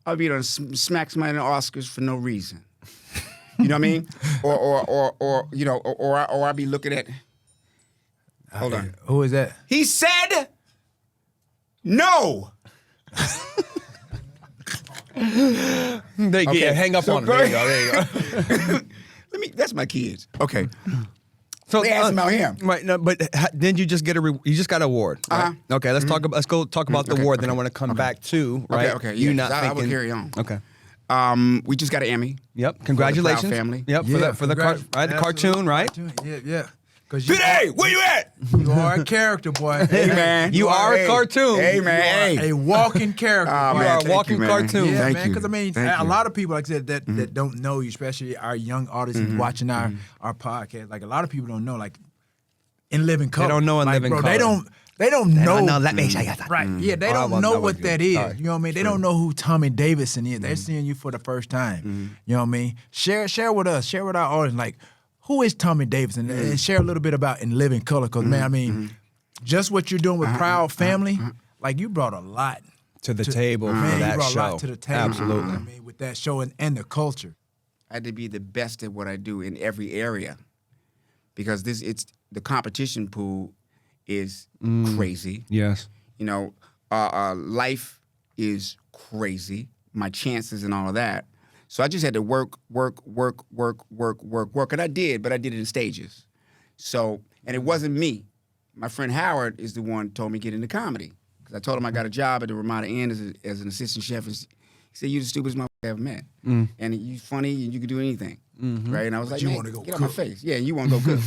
I'd be on smack somebody in the Oscars for no reason. You know what I mean? Or you know, or I'd be looking at. Hold on. Who is that? He said no. Hang up so on him. go There you go. There you go. That's my kids. Okay. So They asked about him. Right. No, but then you just get you just got an award. Right? Uh-huh. Okay. Let's talk. Let's go talk about the Okay, award. Then I okay, want to come back to right. Okay. You Yeah, not 'cause I will thinking. carry on. Okay. We just got an Emmy. Yep. Congratulations. family. Yep. For the cartoon, right? Yeah. Because you, Today, where you at? you are a character, boy. Hey man, You are a cartoon. Hey man, A walking character. Oh, boy. You man, are a thank walking man. cartoon. Yeah, Thank man. you. Because I mean, Thank a you. lot of people, like I said, that don't know you, especially our young audiences watching our podcast. Like a lot of people don't know, like in living color. don't know In like, Living bro, Color. They don't know. No, let me say that. Right. Yeah, they Oh, I don't wasn't- know I what wasn't that good. is. All right. You know what I mean? They don't know who Tommy Davidson is. They're seeing you for the first time. You know what I mean? Share with us. Share with our audience. Like, who is Tommy Davidson? And share a little bit about In Living Color. Because, man, I mean, just what you're doing with Proud Family, like, you brought a lot To the table for man, that you brought show. a lot to the table. Absolutely. You know what I mean, with that show and the culture. I had to be the best at what I do in every area, because the competition pool is crazy. Yes. You know, life is crazy. My chances and all of that. So I just had to work, and I did, but I did it in stages. So, and it wasn't me. My friend Howard is the one who told me to get into comedy, because I told him I got a job at the Ramada Inn as an assistant chef. And he said, "You the stupidest motherfucker I ever met, and you funny and you can do anything, right?" And I was like, you "Man, wanna go get out my cook." face, yeah, you want to go cook."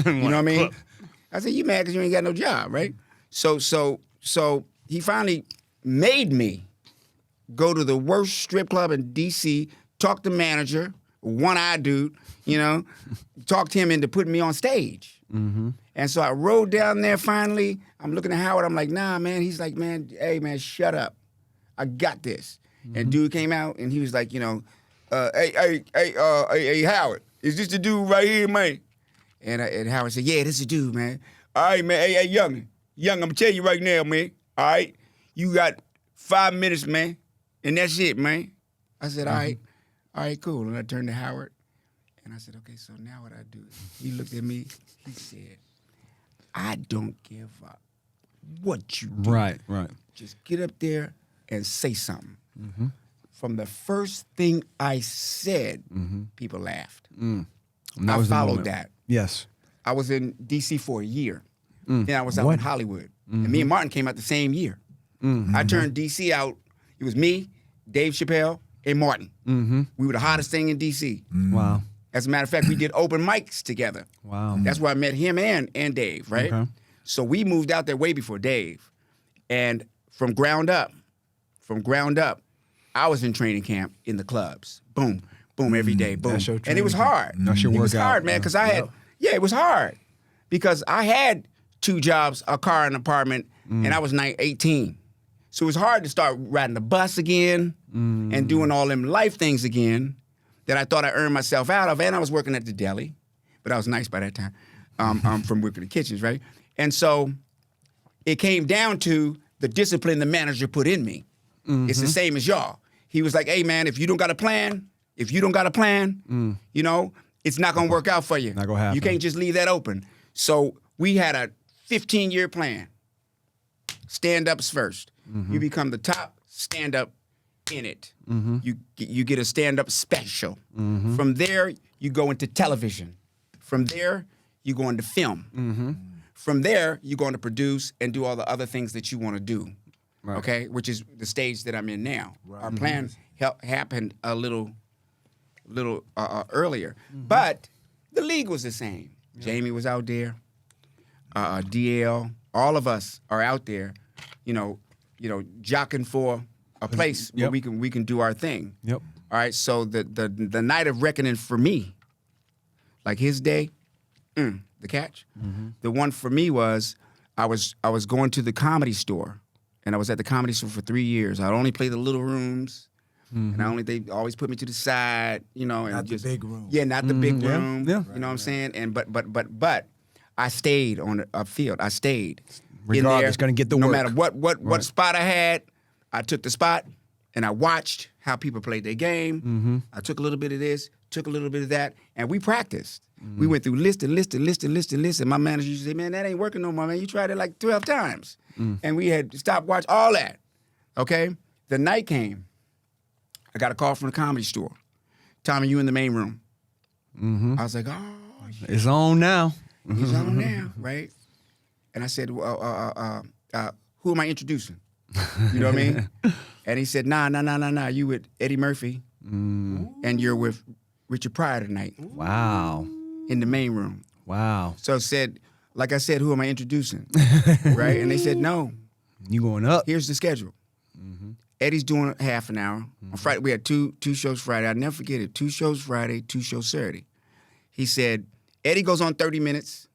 You know what I mean? I said, "You mad because you ain't got no job, right?" So he finally made me go to the worst strip club in D.C., talk to the manager, one-eyed dude, you know, talked him into putting me on stage. And so I rode down there finally. I'm looking at Howard. I'm like, "Nah, man." He's like, "Man, hey, man, shut up. I got this." And dude came out, and he was like, you know, hey, Howard, is this the dude right here, man? And Howard said, "Yeah, this is the dude, man. All right, man. Hey, young, I'm going to tell you right now, man. All right, you got 5 minutes, man. And that's it, man." I said, all right, cool. And I turned to Howard, and I said, "Okay, so now what I do?" He looked at me. He said, "I don't give up what you do. Right. Just get up there and say something." From the first thing I said, people laughed. And I was the followed moment. that. Yes. I was in D.C. for a year. Then I was out in Hollywood. And me and Martin came out the same year. I turned D.C. out. It was me, Dave Chappelle, and Martin. We were the hottest thing in D.C. Wow. As a matter of fact, we did open mics together. Wow. That's where I met him and Dave, right? Okay. So we moved out there way before Dave. And from ground up, I was in training camp in the clubs. Boom, boom, every day, boom. That's your And it was training hard. That's your It was workout. hard, man, because I had, it was hard. Because I had 2 jobs, a car, and an apartment, and I was 18. So it was hard to start riding the bus again and doing all them life things again that I thought I earned myself out of. And I was working at the deli, but I was nice by that time. From working in the kitchens, right? And so it came down to the discipline the manager put in me. It's the same as y'all. He was like, "Hey, man, if you don't got a plan, If you don't got a plan, you know, it's not gonna work out for you. Not gonna happen. You can't just leave that open. So we had a 15-year plan. Stand-ups first. You become the top stand-up in it. You get a stand-up special. From there, you go into television. From there, you go into film. From there, you go into produce and do all the other things that you want to do. Right. Okay, which is the stage that I'm in now. Our plan happened a little earlier, but the league was the same. Jamie was out there. DL, all of us are out there, you know, jockeying for a place where we can do our thing. All right. So the night of reckoning for me, like his day, the catch. The one for me was I was going to the Comedy Store, and I was at the Comedy Store for 3 years. I only played the little rooms. And they always put me to the side, you know, and Not just the big room. Yeah, not the big room. Yeah. You know what I'm saying? And but I stayed on a field. I stayed Regardless, in there. gonna get the no work. matter what spot I had, I took the spot and I watched how people played their game. I took a little bit of this, took a little bit of that, and we practiced. We went through list. And my manager used to say, "Man, that ain't working no more, man. You tried it like 12 times." And we had stopped watch all that. Okay? The night came. I got a call from the Comedy Store. Tommy, you in the main room. I was like, oh, shit. It's on now. He's on now, right? And I said, well, who am I introducing? You know what I mean? And he said, nah. You with Eddie Murphy, and you're with Richard Pryor tonight. Wow. In the main room. Wow. So I said, like I said, who am I introducing? Right? And they said, no. You going up? Here's the schedule. Eddie's doing half an hour. On Friday, we had two shows Friday. I'll never forget it. 2 shows Friday, 2 shows Saturday. He said, Eddie goes on 30 minutes,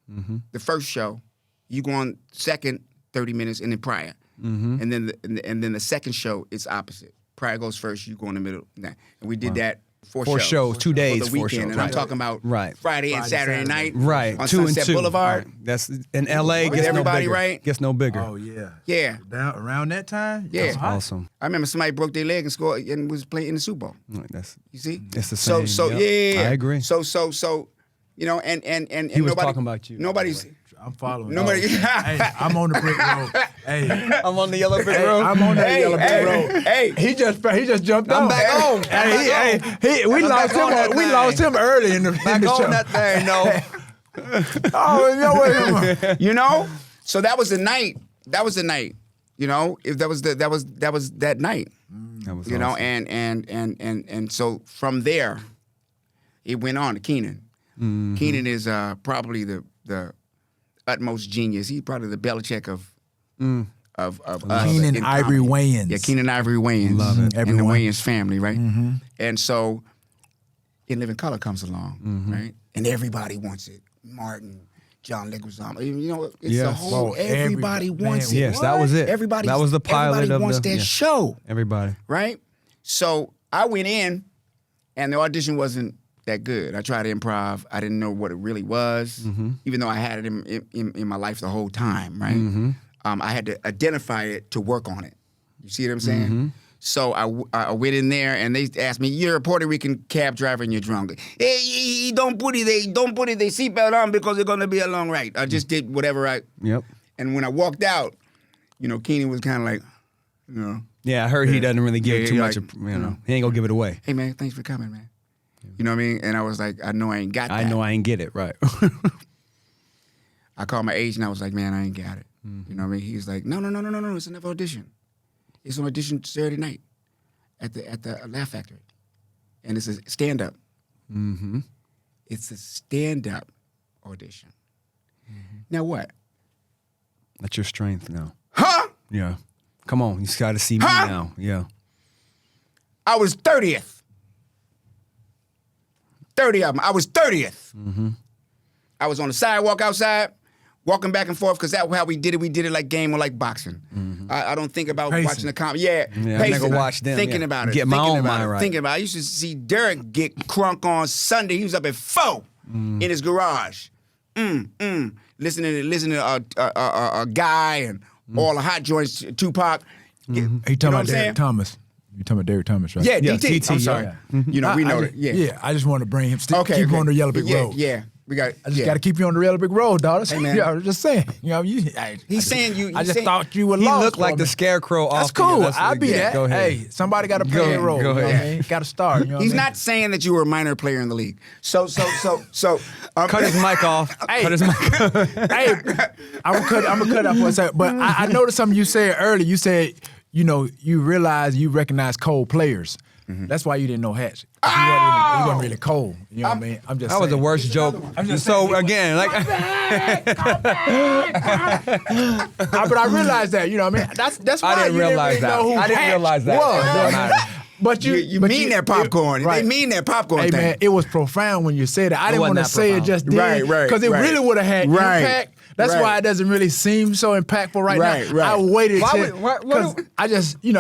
the first show. You go on second 30 minutes, and then Pryor. And then the second show, it's opposite. Pryor goes first, you go in the middle. And we did that 4 shows. 2 days, for the 4 weekend. shows. And I'm talking about Friday and Saturday night. Right. On 2 and Sunset 2. Boulevard. Right. That's in LA. With Gets everybody, no bigger. right? Gets no bigger. Oh yeah. Yeah. Around that time. Yeah. That's hot. Awesome. I remember somebody broke their leg and scored and was playing in the Super Bowl. That's You see? it's the same. So Yep. yeah. I agree. So you know, and He was nobody, talking about you. Nobody's I'm following. Nobody. Hey, I'm on the brick road. Hey, I'm on the yellow brick hey, road. I'm on that yellow brick road. Hey, He just jumped I'm on. back on. We I'm lost back on that him. We thing. lost him early in the Back show. on that thing, no. Oh, no way. you know. So that was the night. That was the night. You know, if that was that night. That was You know, awesome. and so from there, it went on to Keenan. Keenan is probably the utmost genius. He's probably the Belichick of us. Keenan in Ivory comedy. Wayans. Yeah, Keenan Ivory Wayans. Love it. And the Everyone. Wayans family, right? And so, In Living Color comes along, right? And everybody wants it. Martin, John Leguizamo. You know, it's the Yes. whole. Oh, everybody wants man, it. Yes, that was it. Everybody. That was the pilot everybody of wants the that yeah. show, Everybody. right? So I went in, and the audition wasn't that good. I tried to improv. I didn't know what it really was, even though I had it in my life the whole time, right? I had to identify it to work on it. You see what I'm saying? So I went in there, and they asked me, "You're a Puerto Rican cab driver, and you're drunk. Hey, don't put the seatbelt on because it's gonna be a long ride." I just did whatever Yep. And when I walked out, you know, Keenan was kind of like, you know, Yeah, I heard he doesn't really give Yeah, too yeah, much. like, You know, he ain't gonna give it away. "Hey man, thanks for coming, man." You know what I mean? And I was like, I know I ain't got that. I know I ain't get it right. I called my agent. I was like, man, I ain't got it. You know what I mean? He was like, no. It's another audition. It's an audition Saturday night at the Laugh Factory, and it's a stand up. It's a stand up audition. Now what? That's your strength now. Huh? Yeah. Come on, you just got to see me Huh? now. Yeah. I was 30th. 30 of them. I was 30th. I was on the sidewalk outside, walking back and forth, because that's how we did it. We did it like game or like boxing. I don't think about Pacing. watching the comedy. Yeah, Yeah, I never watched them, Thinking yeah. about it. Get my thinking own about mind it, right. Thinking about it. I used to see Derek get crunk on Sunday. He was up at 4 in his garage. Listening to a guy and all the hot joints, Tupac. He You know talking what I'm about saying? Derek Thomas. You talking about Derek Thomas, right? Yeah, Yeah, DT. DT, I'm sorry. yeah. You know, we know just, that. Yeah. I just want to bring him. Okay. Keep him on the yellow brick road. Yeah. We got. I just got to keep you on the yellow brick road, dog. Hey, man. Yeah, I'm just saying. You know, He's saying you. I just saying, thought you were He lost. looked like for the me. scarecrow off. That's cool. I'll be yeah, that. Go ahead. Hey, somebody got to play Go their ahead, role. go You know what ahead. I mean? Got to start. You know He's what I mean? not saying that you were a minor player in the league. So. Cut his mic off. Hey. Cut his mic. Hey, I'm gonna cut that for a second. But I noticed something you said earlier. You said, you recognize cold players. That's why you didn't know Hatch. He wasn't really cold. You know what I mean? I'm just That was the saying. worst joke. So again, like But I realized that. You know what I mean? That's why I didn't you realize didn't that. really know who I didn't Hatch realize that. was. You know what I mean? But You mean that popcorn. They mean that popcorn Hey thing. man, it was profound when you said it. I didn't wasn't want to that say it profound. just then. Right, Because it right. really would have had Right, impact. That's right. why it doesn't really seem so impactful right now. Right. I waited Why till, would- what- because I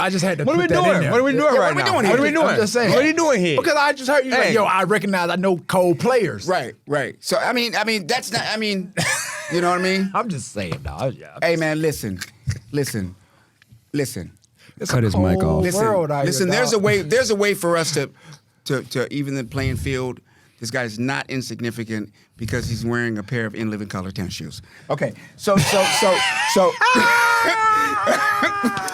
just had to what are we put that in doing? there. What are we doing Yeah, right what are we now? doing here? What are we doing? I'm just saying. What are you doing here? Because I just heard you like, Hey. yo, I know cold players. Right. So I mean, that's not. I mean, you know what I mean? I'm just saying, dog. Hey man, listen. It's Cut a his mic cold off. world out Listen. here, There's dog. a way for us to even the playing field. This guy's not insignificant because he's wearing a pair of in living color tennis shoes. Okay, so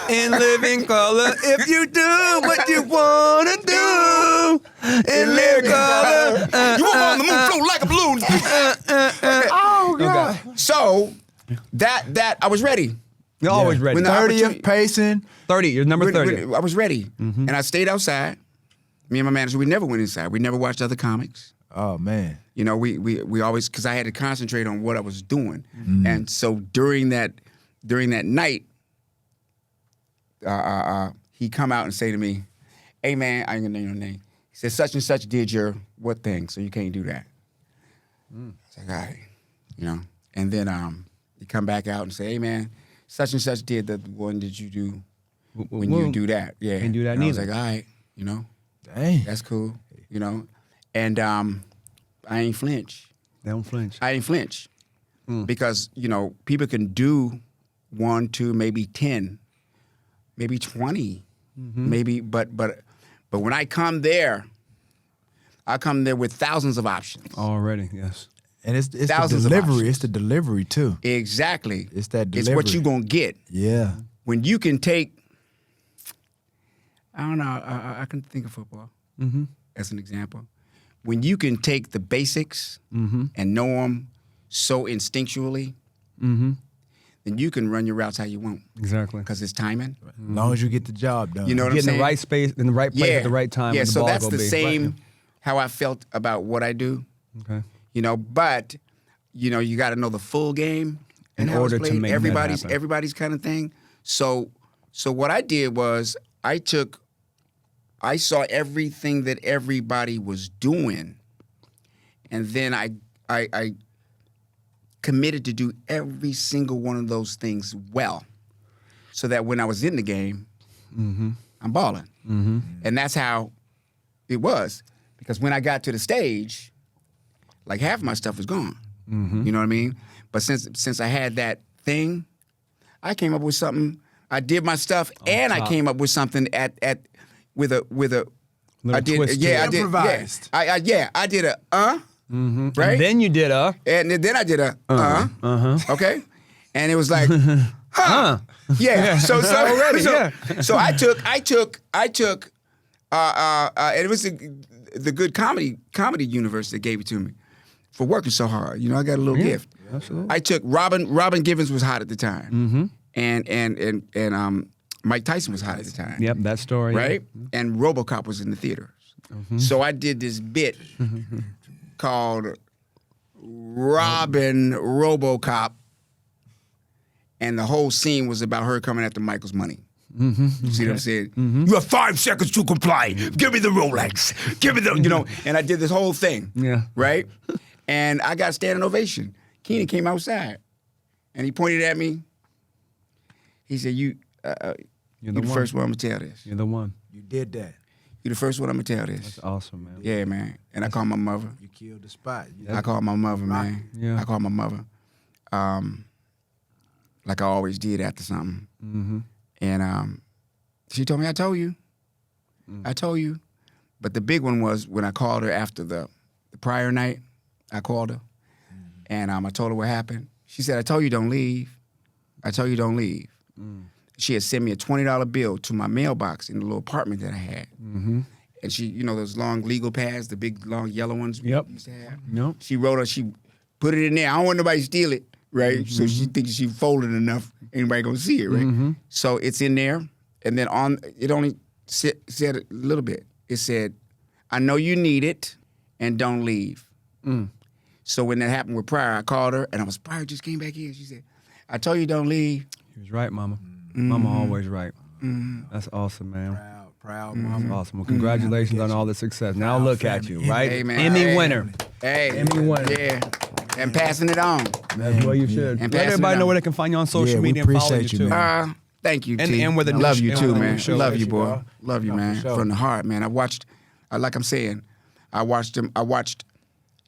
In living color, if you do what you wanna do. In living color. You walk on the moon, float like a balloon. Oh god. So that I was ready. You're always ready. When the 30th opportunity- pacing. 30. You're number 30. I was ready, and I stayed outside. Me and my manager, we never went inside. We never watched other comics. Oh man. You know, we always, because I had to concentrate on what I was doing, and so during that night, he come out and say to me, "Hey man, I ain't gonna name your name." He said, "Such and such did your what thing, so you can't do that." It's like, all right, you know. And then he come back out and say, "Hey man, such and such did the one that you do when you do that." Yeah, Can't do that and I was neither. like, all right, you know, Dang. that's cool, you know. And I ain't flinch. They don't flinch. I ain't flinch because you know people can do 1, 2, maybe 10, maybe 20, maybe. But when I come there with thousands of options. Already, yes. And it's the Thousands of delivery. options. It's the delivery too. Exactly. It's that It's what delivery. you gonna get Yeah. when you can take. I don't know. I can think of football as an example. When you can take the basics and know them so instinctually, then you can run your routes how you want Exactly. because it's timing. As long as you get the job done. You know what I'm Get in saying? the right space, in the right place at the right time. Yeah, when the so ball that's go the big. same how I felt about what I do. Okay. You know, but you know, you got to know the full game In and how it's order to played. make that happen. everybody's kind of thing. So what I did was I saw everything that everybody was doing, and then I committed to do every single one of those things well, so that when I was in the game, I'm balling, and that's how it was. Because when I got to the stage, like half of my stuff was gone. You know what I mean? But since I had that thing, I came up with something. I did my stuff, and I top. came up with something with a Little I did twist to yeah it. I did Improvised. I did a right, And then you did and then I did a okay, and it was like yeah. So Already, so, yeah. so I took and it was the good comedy universe that gave it to me for working so hard. You know, I got a little gift. Absolutely. I took Robin Givens was hot at the time, and Mike Tyson was hot at the time. Yep, that story. Right? And RoboCop was in the theaters. So I did this bit called Robin RoboCop, and the whole scene was about her coming after Michael's money. You see what I'm saying? You have 5 seconds to comply. Give me the Rolex. Give me the, you know. And I did this whole thing. Yeah. Right? And I got a standing ovation. Keenan came outside, and he pointed at me. He said, "You're the one. first one I'm gonna tell this. You're the one. You did that. You're the first one I'm gonna tell this." That's awesome, man. Yeah, man. And I called my mother. You killed the spot. I called my mother, man. Yeah. I called my mother. Like I always did after something. And she told me, "I told you." I told you. But the big one was when I called her after the prior night. I called her, and I told her what happened. She said, I told you don't leave. I told you don't leave. She had sent me a $20 bill to my mailbox in the little apartment that I had. And she, you know, those long legal pads, the big, long yellow ones we used to have? Yep. She wrote her, she put it in there. I don't want nobody to steal it, right? So she thinks she folded enough, anybody gonna see it, right? So it's in there, and then it only said a little bit. It said, I know you need it, and don't leave. So when that happened with Pryor, I called her, and Pryor just came back in. She said, I told you don't leave. He was right, Mama. Mama always right. That's awesome, man. Proud mama. Awesome. Well, congratulations on all the success. Now look at you, right? Hey, man. Emmy winner. Hey. Emmy winner. Yeah. And passing it on. That's what you should. And Let everybody know where they can find you on social media and follow you, too. man. Thank you, And- T. and with the new love you sh- too, and with the man. new show. Love you, Thank you, boy. bro. Love you, No, man. for sure. From the heart, man. I watched, like I'm saying, I watched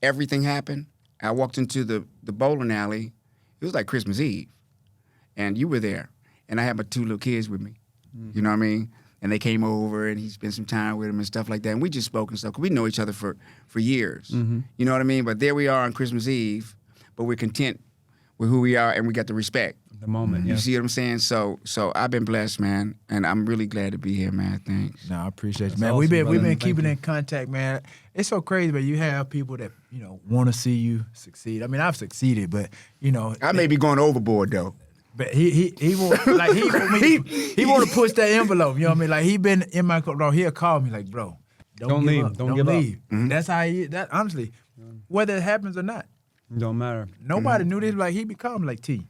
everything happen. I walked into the bowling alley. It was like Christmas Eve. And you were there. And I had my 2 little kids with me. You know what I mean? And they came over, and he spent some time with them and stuff like that. And we just spoke and stuff, because we know each other for years. You know what I mean? But there we are on Christmas Eve, but we're content with who we are, and we got the respect. The moment, You yeah. see what I'm saying? So I've been blessed, man, and I'm really glad to be here, man. Thanks. No, I appreciate That's you, man. awesome, we've brother. been Thank keeping you. in contact, man. It's so crazy, but you have people that want to see you succeed. I mean, I've succeeded, but I may be going overboard, though. But he want like he want to push that envelope. You know what I mean? Like he been in my bro. He'll call me like, bro, Don't give leave. up. Don't give up. leave. That's how he. That honestly, whether it happens or not, Don't matter. nobody knew this. Like he be calling me like, T,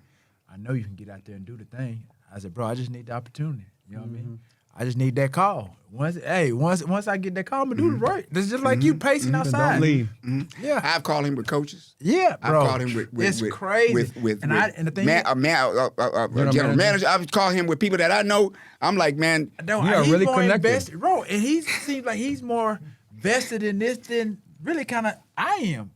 I know you can get out there and do the thing. I said, bro, I just need the opportunity. You know what I mean? I just need that call. Once I get that call, I'm gonna do the right. It's just like you pacing outside. Don't leave. Yeah. I've called him with coaches. Yeah, bro. I've called him with it's crazy. And the thing general manager. I've called him with people that I know. I'm like, man, You are he's really more connected. invested, bro. And he seems like he's more vested in this than really kind of I am.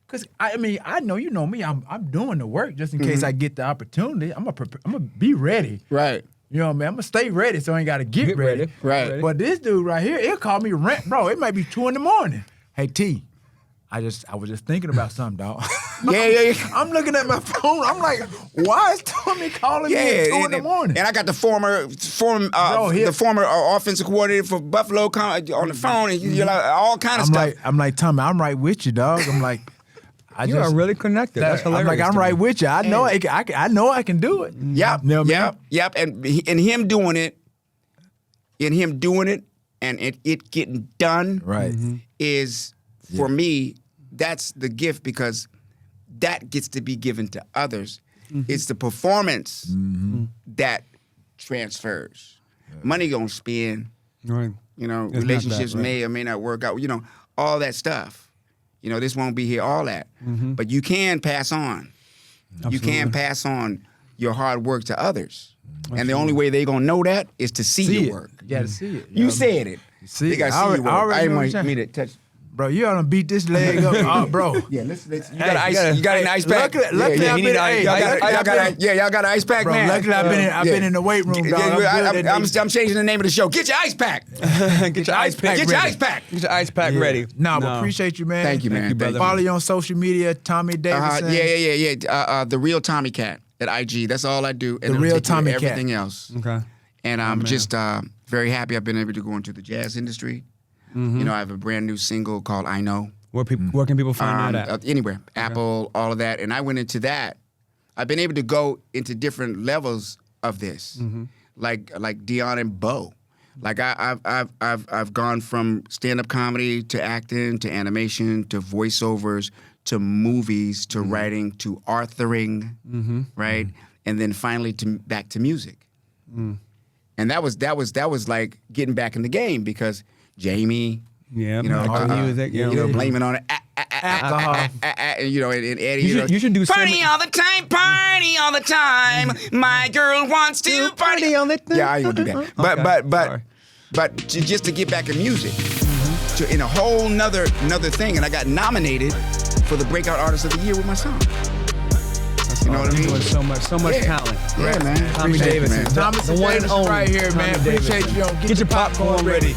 Cause I mean, I know you know me. I'm doing the work just in case I get the opportunity. I'm gonna be ready. right. You know what I mean? I'm gonna stay ready, so I ain't gotta get ready. Right. But this dude right here, he'll call me rent, bro. It might be 2 a.m. Hey T, I was just thinking about something, dog. Yeah. I'm looking at my phone. I'm like, why is Tommy calling me at 2 a.m? And I got the former offensive coordinator for Buffalo on the phone, and you're like, all kind of stuff. I'm like, Tommy, I'm right with you, dog. I'm like, You are really connected. That's hilarious. I'm like, I'm to right me. with you. I know I can do it. Yep, You know what I mean? yep. And him doing it, and it getting done, Right. is for me. That's the gift, because that gets to be given to others. It's the performance that transfers. Money gonna spend. Right. You know, It's not relationships that, right. may or may not work out. You know, all that stuff. You know, this won't be here, all that. But you can pass on. You can pass on your hard work to others. And the only way they going to know that is to see your it. work. You gotta see it. You said it. See They it. got to I see already- your I work. already I know ain't what want you're me to touch. Bro, you ought to beat this leg up, bro. Yeah, let's you Hey, got an ice pack. luckily I've been- hey, Y'all got an ice pack, Bro, man. luckily I've been in the weight room, dog. I'm changing the name of the show. Get your ice pack. Get your ice pack Get your ready. ice pack. Get your ice pack ready. No, but appreciate you, man. Thank you, man. you, brother. Follow you on social media, Tommy Davidson. Yeah. The real Tommy Cat at IG. That's all I do. And The real it'll take care of Tommy Cat. everything else. Okay. And I'm just very happy I've been able to go into the jazz industry. You know, I have a brand new single called I Know. Where can people find that at? Anywhere. Apple, all of that. And I went into that. I've been able to go into different levels of this. Like Dion and Bo. Like I've gone from stand-up comedy to acting to animation to voiceovers to movies to writing to authoring, right? And then finally back to music. And that was like getting back in the game, because Jamie, Yeah, you know, all the music. you know, blaming on it, Alcohol. and you know, and Eddie. You should do party all the time, My girl wants to party on the time. Yeah, I ain't gonna do that. Sorry. But just to get back in music, in a whole nother thing, and I got nominated for the Breakout Artist of the Year with my song. You know what I mean? So much Yeah. talent. Yeah, man. Tommy Appreciate you, Davidson. man. Thomas The one and Davidson only right here, Tommy man. Davidson. Appreciate you. Get your popcorn ready.